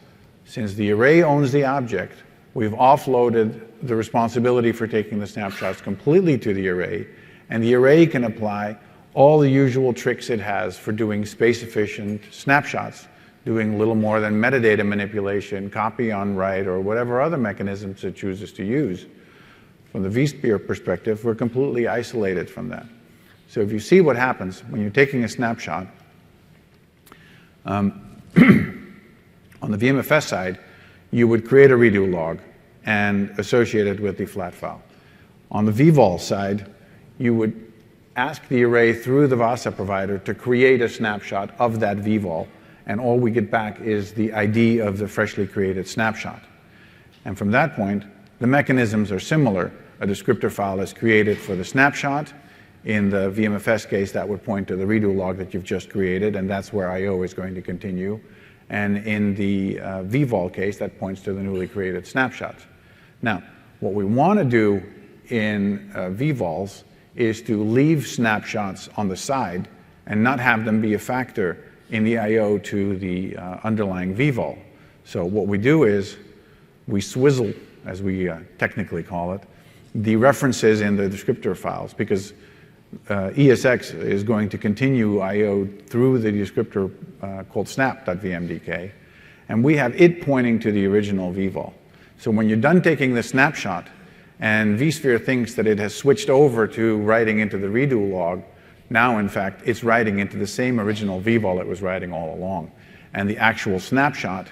since the array owns the object, we've offloaded the responsibility for taking the snapshots completely to the array, and the array can apply all the usual tricks it has for doing space-efficient snapshots doing little more than metadata manipulation, copy on write, or whatever other mechanisms it chooses to use. From the vSphere perspective, we're completely isolated from that. So if you see what happens when you're taking a snapshot, on the VMFS side, you would create a redo log and associate it with the flat file. On the vVol side, you would ask the array through the VASA provider to create a snapshot of that vVol, and all we get back is the ID of the freshly created snapshot. And from that point, the mechanisms are similar. A descriptor file is created for the snapshot. In the VMFS case, that would point to the redo log that you've just created, and that's where I/O is going to continue. And in the vVol case, that points to the newly created snapshots. Now, what we want to do in vVols is to leave snapshots on the side and not have them be a factor in the I/O to the underlying vVol. So what we do is we swizzle, as we technically call it, the references in the descriptor files, because ESX is going to continue I/O through the descriptor called snap.vmdk, and we have it pointing to the original vVol. So when you're done taking the snapshot and vSphere thinks that it has switched over to writing into the redo log, now in fact it's writing into the same original vVol it was writing all along. And the actual snapshot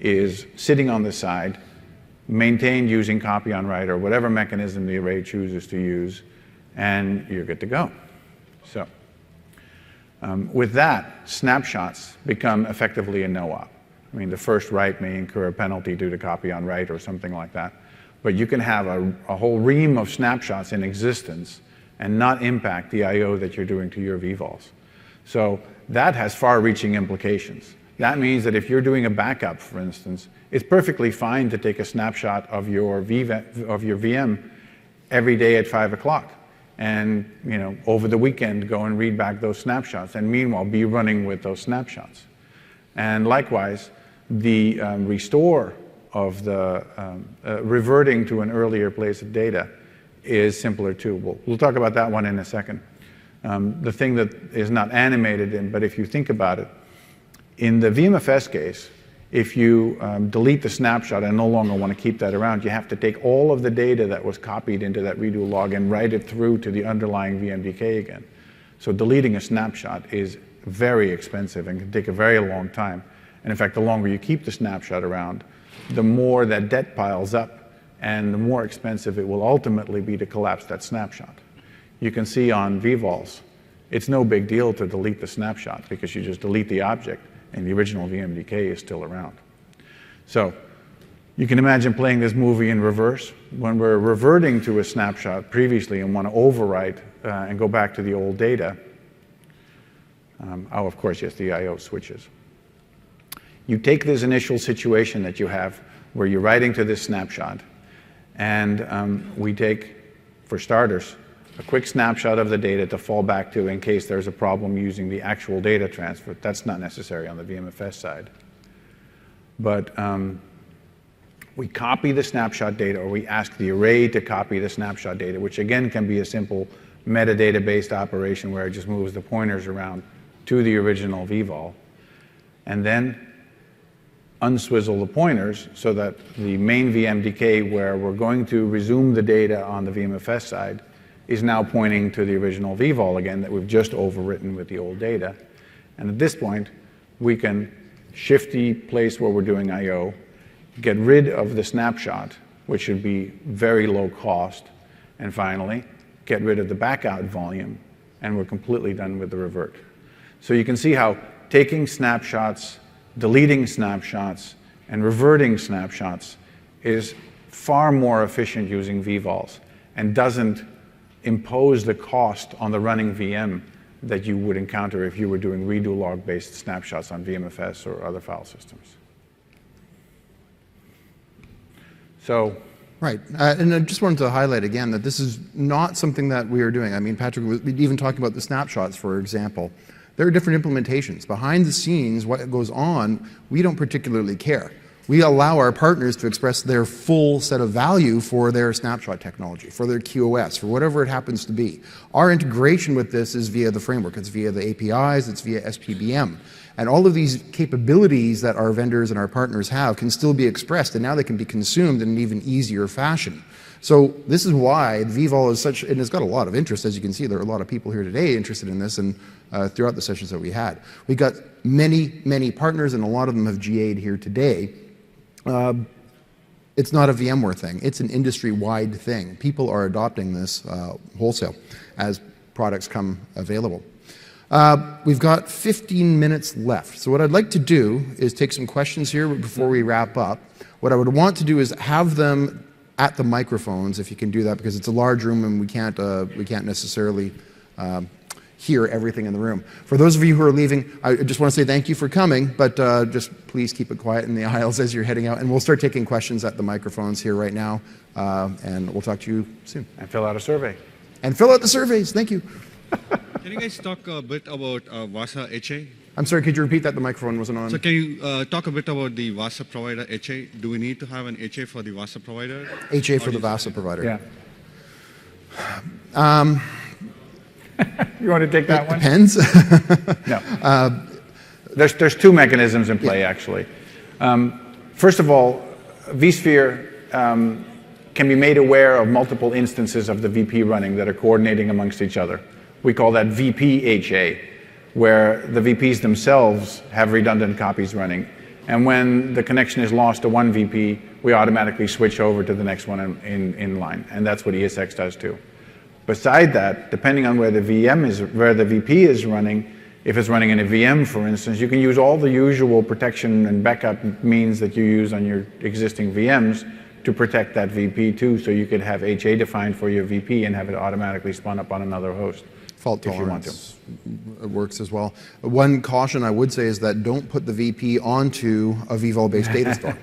is sitting on the side, maintained using copy on write or whatever mechanism the array chooses to use, and you're good to go. So with that, snapshots become effectively a no-op. I mean, the first write may incur a penalty due to copy on write or something like that, but you can have a whole ream of snapshots in existence and not impact the I/O that you're doing to your vVols. So that has far-reaching implications. That means that if you're doing a backup, for instance, it's perfectly fine to take a snapshot of your VM every day at 5 o'clock. And over the weekend, go and read back those snapshots, and meanwhile be running with those snapshots. And likewise, the restore of the reverting to an earlier place of data is simpler too. We'll talk about that one in a second. The thing that is not animated but if you think about it, in the VMFS case, if you delete the snapshot and no longer want to keep that around, you have to take all of the data that was copied into that redo log and write it through to the underlying VMDK again. So deleting a snapshot is very expensive and can take a very long time. And in fact, the longer you keep the snapshot around, the more that debt piles up and the more expensive it will ultimately be to collapse that snapshot. You can see on vVols, it's no big deal to delete the snapshot because you just delete the object and the original VMDK is still around. So you can imagine playing this movie in reverse. When we're reverting to a snapshot previously and want to overwrite and go back to the old data, of course, yes, the I/O switches. You take this initial situation that you have where you're writing to this snapshot, and we take, for starters, a quick snapshot of the data to fall back to in case there's a problem using the actual data transfer. That's not necessary on the VMFS side. But we copy the snapshot data, or we ask the array to copy the snapshot data, which again can be a simple metadata-based operation where it just moves the pointers around to the original vVol, and then unswizzle the pointers so that the main VMDK where we're going to resume the data on the VMFS side is now pointing to the original vVol again that we've just overwritten with the old data. And at this point, we can shift the place where we're doing I/O, get rid of the snapshot, which should be very low cost, and finally, get rid of the backout volume, and we're completely done with the revert. So you can see how taking snapshots, deleting snapshots, and reverting snapshots is far more efficient using vVols and doesn't impose the cost on the running VM that you would encounter if you were doing redo log-based snapshots on VMFS or other file systems. So, right, and I just wanted to highlight again that this is not something that we are doing. I mean, Patrick was even talking about the snapshots, for example. There are different implementations. Behind the scenes, what goes on, we don't particularly care. We allow our partners to express their full set of value for their snapshot technology, for their QoS, for whatever it happens to be. Our integration with this is via the framework. It's via the APIs, it's via SPBM. And all of these capabilities that our vendors and our partners have can still be expressed, and now they can be consumed in an even easier fashion. So this is why vVol is such, and it's got a lot of interest. As you can see, there are a lot of people here today interested in this, and throughout the sessions that we had. We got many, many partners, and a lot of them have GA'd here today. It's not a VMware thing. It's an industry-wide thing. People are adopting this wholesale as products come available. We've got 15 minutes left. So what I'd like to do is take some questions here before we wrap up. What I would want to do is have them at the microphones, if you can do that, because it's a large room and we can't necessarily hear everything in the room. For those of you who are leaving, I just want to say thank you for coming, but just please keep it quiet in the aisles as you're heading out, and we'll start taking questions at the microphones here right now, and we'll talk to you soon. And fill out a survey. And fill out the surveys. Thank you. Can you guys talk a bit about VASA HA? I'm sorry, could you repeat that? The microphone wasn't on. So can you talk a bit about the VASA Provider HA? Do we need to have an HA for the VASA Provider? HA for the VASA Provider. Yeah. You want to take that one? Depends. No. There's two mechanisms in play, actually. First of all, vSphere can be made aware of multiple instances of the VP running that are coordinating amongst each other. We call that VP HA, where the VPs themselves have redundant copies running. And when the connection is lost to one VP, we automatically switch over to the next one in line. And that's what ESX does too. Beside that, depending on where the VP is running, if it's running in a VM, for instance, you can use all the usual protection and backup means that you use on your existing VMs to protect that VP too. So you could have HA defined for your VP and have it automatically spun up on another host. Fault tolerance works as well. One caution I would say is that don't put the VP onto a vVol-based data store,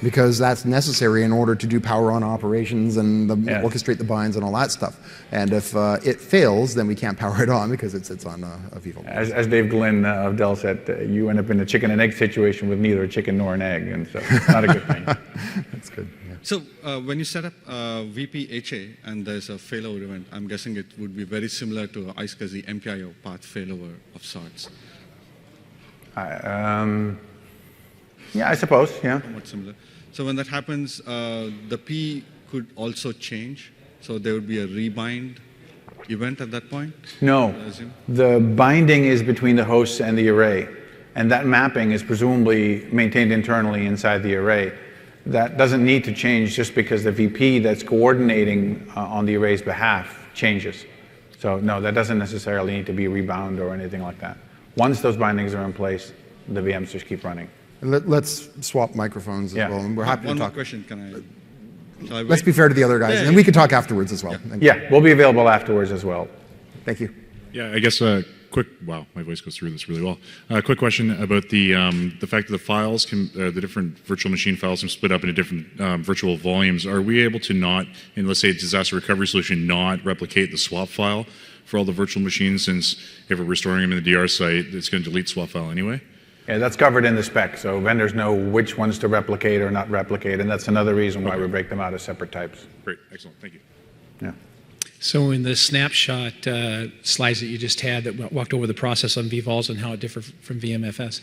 because that's necessary in order to do power on operations and orchestrate the binds and all that stuff. And if it fails, then we can't power it on because it sits on a vVol. As Dave Glynn of Dell said, you end up in a chicken and egg situation with neither a chicken nor an egg, and so it's not a good thing. That's good. Yeah. So when you set up VP HA and there's a failover event, I'm guessing it would be very similar to iSCSI MPIO path failover of sorts. Yeah, I suppose, yeah. Somewhat similar. So when that happens, the P could also change. So there would be a rebind event at that point? No. The binding is between the hosts and the array. And that mapping is presumably maintained internally inside the array. That doesn't need to change just because the VP that's coordinating on the array's behalf changes. So no, that doesn't necessarily need to be rebound or anything like that. Once those bindings are in place, the VMs just keep running. Let's swap microphones as well. And we're happy to talk. One more question, shall I wait? Let's be fair to the other guys, and then we can talk afterwards as well. Yeah, we'll be available afterwards as well. Thank you. Yeah, I guess quick. Wow, my voice goes through this really well. Quick question about the fact that the files can, the different virtual machine files can split up into different virtual volumes. Are we able to not, in let's say a disaster recovery solution, not replicate the swap file for all the virtual machines, since if we're restoring them in the DR site, it's going to delete swap file anyway? Yeah, that's covered in the spec, so vendors know which ones to replicate or not replicate, and that's another reason why we break them out as separate types. Great, excellent, thank you. Yeah. So in the snapshot slides that you just had that walked over the process on vVols and how it differed from VMFS,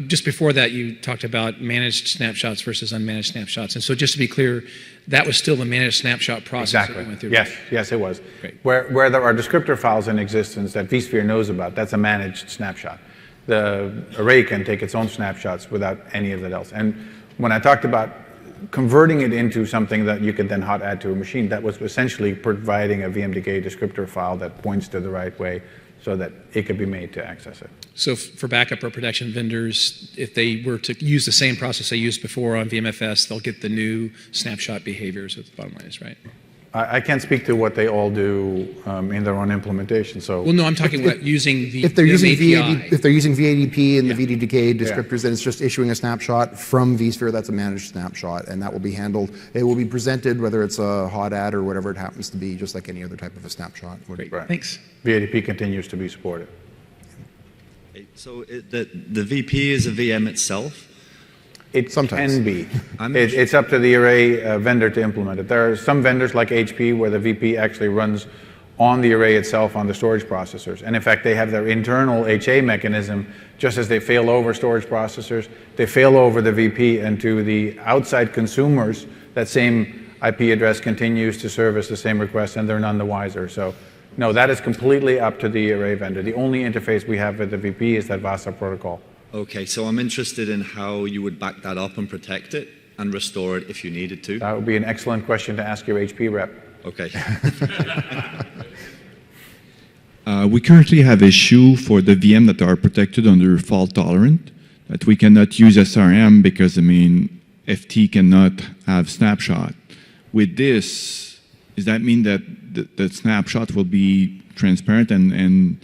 just before that you talked about managed snapshots versus unmanaged snapshots. And so just to be clear, that was still the managed snapshot process that we went through? Yes, it was. Great. Where there are descriptor files in existence that vSphere knows about, that's a managed snapshot. The array can take its own snapshots without any of that else. And when I talked about converting it into something that you could then hot add to a machine, that was essentially providing a VMDK descriptor file that points to the right way so that it could be made to access it. So for backup or protection vendors, if they were to use the same process they used before on VMFS, they'll get the new snapshot behaviors, what the bottom line is, right? I can't speak to what they all do in their own implementation. So, well, no, I'm talking about using the if they're using API. if they're using VADP and the VDDK descriptors, then it's just issuing a snapshot from vSphere. That's a managed snapshot, and that will be handled. It will be presented whether it's a hot add or whatever it happens to be, just like any other type of a snapshot. Great. Right. Thanks. VADP continues to be supported. So the VP is a VM itself? It Sometimes. can be. It's up to the array vendor to implement it. There are some vendors like HP where the VP actually runs on the array itself on the storage processors. And in fact, they have their internal HA mechanism. Just as they fail over storage processors, they fail over the VP, and to the outside consumers, that same IP address continues to service the same request, and they're none the wiser. So no, that is completely up to the array vendor. The only interface we have with the VP is that VASA protocol. Okay, so I'm interested in how you would back that up and protect it and restore it if you needed to. That would be an excellent question to ask your HP rep. Okay. We currently have issue for the VM that are protected under fault tolerant, that we cannot use SRM because, I mean, FT cannot have snapshot. With this, does that mean that the snapshot will be transparent and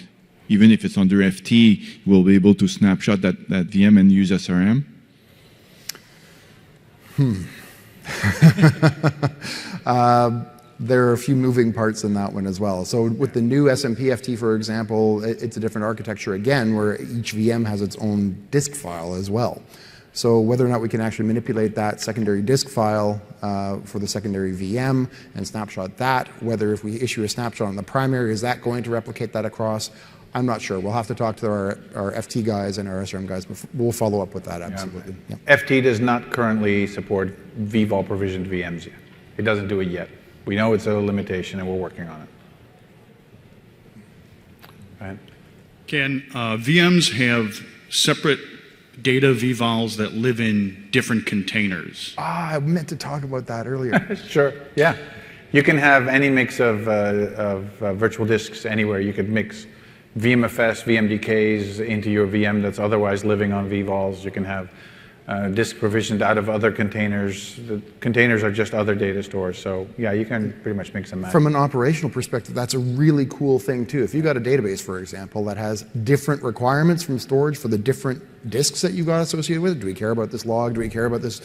even if it's under FT, we'll be able to snapshot that VM and use SRM? There are a few moving parts in that one as well. So with the new SMPFT, for example, it's a different architecture again, where each VM has its own disk file as well. So whether or not we can actually manipulate that secondary disk file for the secondary VM and snapshot that, whether if we issue a snapshot on the primary, is that going to replicate that across? I'm not sure. We'll have to talk to our FT guys and our SRM guys, but we'll follow up with that, absolutely. Yeah. FT does not currently support vVol provisioned VMs yet. It doesn't do it yet. We know it's a limitation, and we're working on it. Right? Can VMs have separate data vVols that live in different containers? I meant to talk about that earlier. Sure, yeah. You can have any mix of virtual disks anywhere. You could mix VMFS, VMDKs into your VM that's otherwise living on vVols. You can have disk provisioned out of other containers. The containers are just other data stores. So yeah, you can pretty much mix and match. From an operational perspective, that's a really cool thing too. If you've got a database, for example, that has different requirements from storage for the different disks that you've got associated with it, do we care about this log? Do we care about this?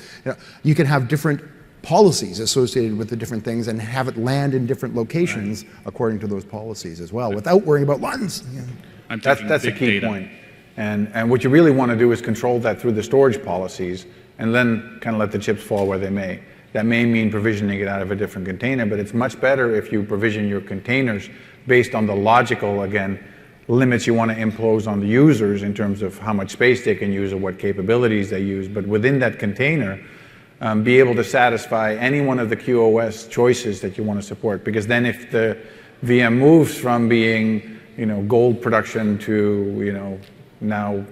You can have different policies associated with the different things and have it land in different locations according to those policies as well, without worrying about LUNS. That's a key point. And what you really want to do is control that through the storage policies and then kind of let the chips fall where they may. That may mean provisioning it out of a different container, but it's much better if you provision your containers based on the logical, again, limits you want to impose on the users in terms of how much space they can use or what capabilities they use. But within that container, be able to satisfy any one of the QoS choices that you want to support. Because then if the VM moves from being, gold production to, now,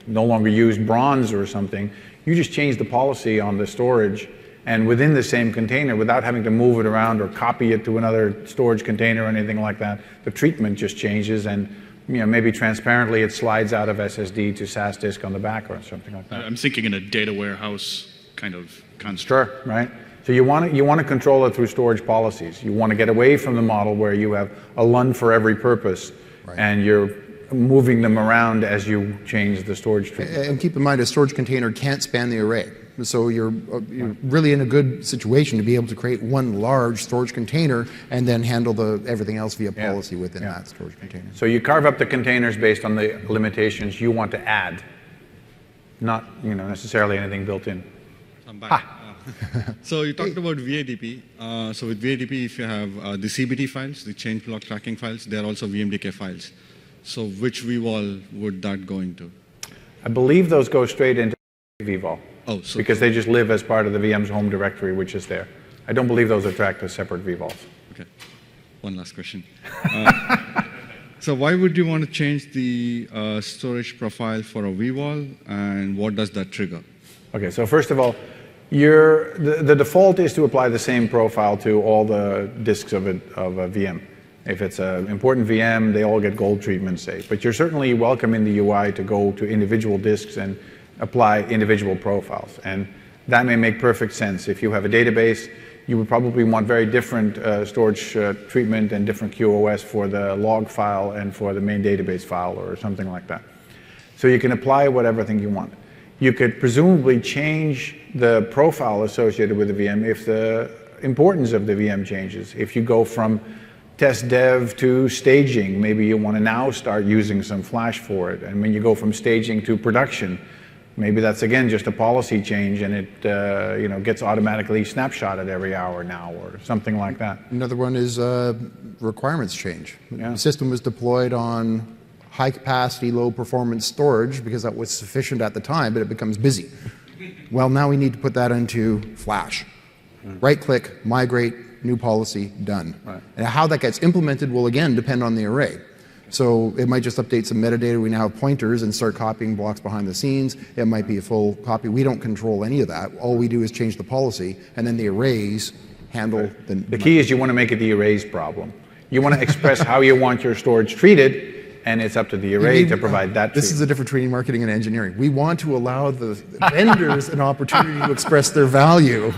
no longer use bronze or something, you just change the policy on the storage, and within the same container, without having to move it around or copy it to another storage container or anything like that, the treatment just changes, and maybe transparently it slides out of SSD to SAS disk on the back or something like that. I'm thinking in a data warehouse kind of construct. Sure, right? So you want to control it through storage policies. You want to get away from the model where you have a LUN for every purpose, and you're moving them around as you change the storage treatment. And keep in mind, a storage container can't span the array. So you're really in a good situation to be able to create one large storage container and then handle everything else via policy within that storage container. So you carve up the containers based on the limitations you want to add, not necessarily anything built in. I'm back. So you talked about VADP. So with VADP, if you have the CBT files, the change block tracking files, they're also VMDK files. So which vVol would that go into? I believe those go straight into vVol. Oh, so because they just live as part of the VM's home directory, which is there. I don't believe those are tracked as separate vVols. Okay. One last question. So why would you want to change the storage profile for a vVol, and what does that trigger? Okay, so first of all, the default is to apply the same profile to all the disks of a VM. If it's an important VM, they all get gold treatment, say. But you're certainly welcome in the UI to go to individual disks and apply individual profiles. And that may make perfect sense. If you have a database, you would probably want very different storage treatment and different QoS for the log file and for the main database file or something like that. So you can apply whatever thing you want. You could presumably change the profile associated with the VM if the importance of the VM changes. If you go from test dev to staging, maybe you want to now start using some flash for it. And when you go from staging to production, Maybe that's, again, just a policy change, and it gets automatically snapshotted every hour now, or something like that. Another one is requirements change. Yeah. The system was deployed on high capacity, low performance storage because that was sufficient at the time, but it becomes busy. Well, now we need to put that into Flash. Right click, migrate, new policy, done. Right. And how that gets implemented will again depend on the array. So it might just update some metadata. We now have pointers and start copying blocks behind the scenes. It might be a full copy. We don't control any of that. All we do is change the policy, and then the arrays handle the key is you want to make it the arrays problem. You want to express how you want your storage treated, and it's up to the array to provide that. This is the difference between marketing and engineering. We want to allow the vendors an opportunity to express their value.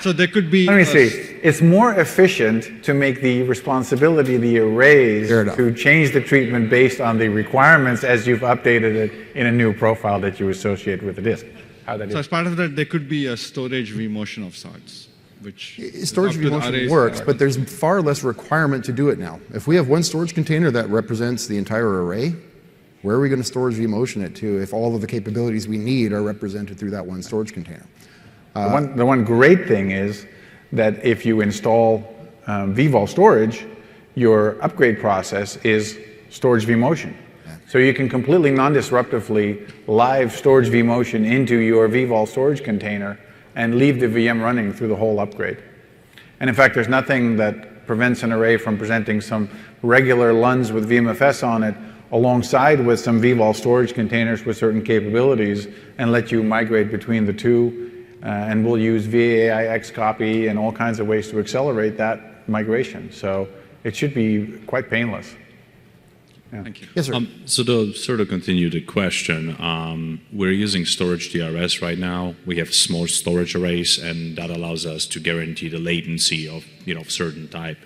So there could be. Let me see. It's more efficient to make the responsibility the arrays to change the treatment based on the requirements as you've updated it in a new profile that you associate with the disk. How that So is. as part of that, there could be a storage vMotion of sorts, which storage vMotion works, but there's far less requirement to do it now. If we have one storage container that represents the entire array, where are we going to storage vMotion it to if all of the capabilities we need are represented through that one storage container? The one great thing is that if you install vVol storage, your upgrade process is storage vMotion. So you can completely non-disruptively live storage vMotion into your vVol storage container and leave the VM running through the whole upgrade. And in fact, there's nothing that prevents an array from presenting some regular LUNS with VMFS on it alongside with some vVol storage containers with certain capabilities and let you migrate between the two. And we'll use VAIX copy and all kinds of ways to accelerate that migration. So it should be quite painless. Yeah. Thank you. Yes, sir. So to sort of continue the question, we're using storage DRS right now. We have small storage arrays, and that allows us to guarantee the latency of certain type.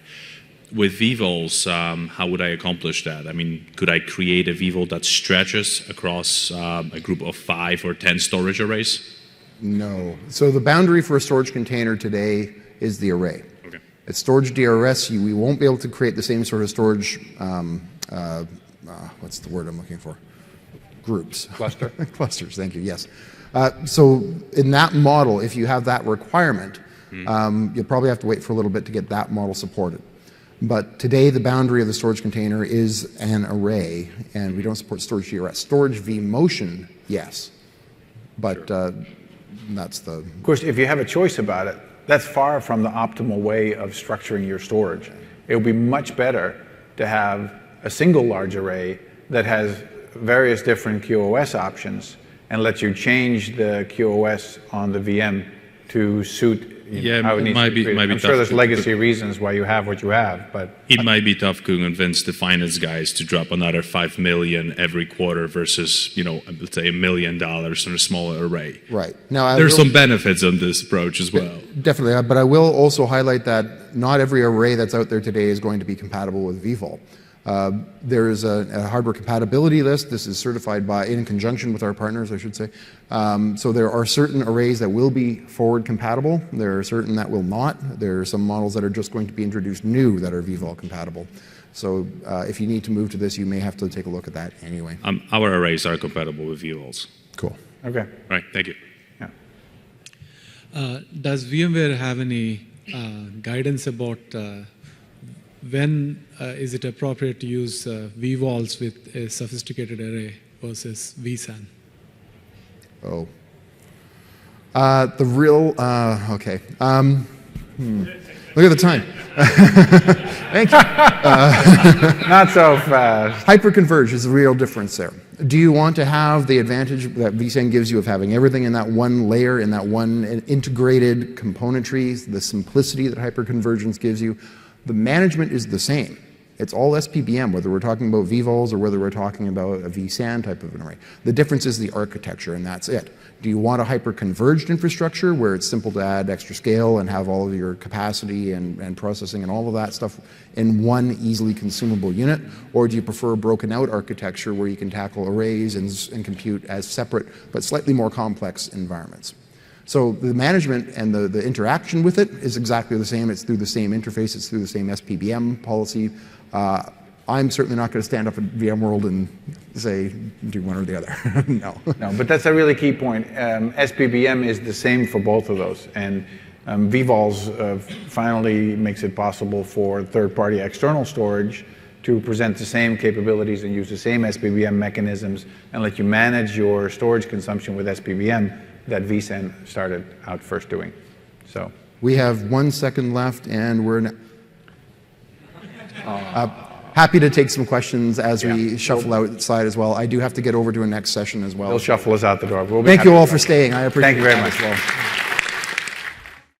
With vVols, how would I accomplish that? I mean, could I create a vVol that stretches across a group of 5 or 10 storage arrays? No. So the boundary for a storage container today is the array. Okay. At storage DRS, we won't be able to create the same sort of storage, what's the word I'm looking for? Groups. Cluster. Clusters, thank you, yes. So in that model, if you have that requirement, you'll probably have to wait for a little bit to get that model supported. But today, the boundary of the storage container is an array, and we don't support storage DRS. Storage vMotion, yes. But that's the... Of course, if you have a choice about it, that's far from the optimal way of structuring your storage. It would be much better to have a single large array that has various different QoS options and lets you change the QoS on the VM to suit how it needs to be treated. I'm sure there's legacy reasons why you have what you have, but... It might be tough to convince the finance guys to drop another $5 million every quarter versus, let's say $1 million on a smaller array. Right. Now, there's some benefits on this approach as well. Definitely, but I will also highlight that not every array that's out there today is going to be compatible with vVol. There is a hardware compatibility list. This is certified in conjunction with our partners, I should say. So there are certain arrays that will be forward compatible. There are certain that will not. There are some models that are just going to be introduced new that are vVol compatible. So if you need to move to this, you may have to take a look at that anyway. Our arrays are compatible with vVols. Cool. Okay. Right, thank you. Yeah. Does VMware have any guidance about when is it appropriate to use vVols with a sophisticated array versus vSAN? Oh. The real, okay. Look at the time. Thank you. Not so fast. Hyperconverged is the real difference there. Do you want to have the advantage that vSAN gives you of having everything in that one layer, in that one integrated componentry, the simplicity that hyperconvergence gives you? The management is the same. It's all SPBM, whether we're talking about vVols or whether we're talking about a vSAN type of an array. The difference is the architecture, and that's it. Do you want a hyper-converged infrastructure where it's simple to add extra scale and have all of your capacity and processing and all of that stuff in one easily consumable unit? Or do you prefer a broken-out architecture where you can tackle arrays and compute as separate but slightly more complex environments? So the management and the interaction with it is exactly the same. It's through the same interface. It's through the same SPBM policy. I'm certainly not going to stand up at VMworld and say do one or the other. No. No, but that's a really key point. SPBM is the same for both of those, and vVols finally makes it possible for third-party external storage to present the same capabilities and use the same SPBM mechanisms and let you manage your storage consumption with SPBM that vSAN started out first doing. So we have 1 second left, and we're happy to take some questions as we shuffle outside as well. I do have to get over to a next session as well. They'll shuffle us out the door. Thank you all for staying. I appreciate it. Thank you very much. As well.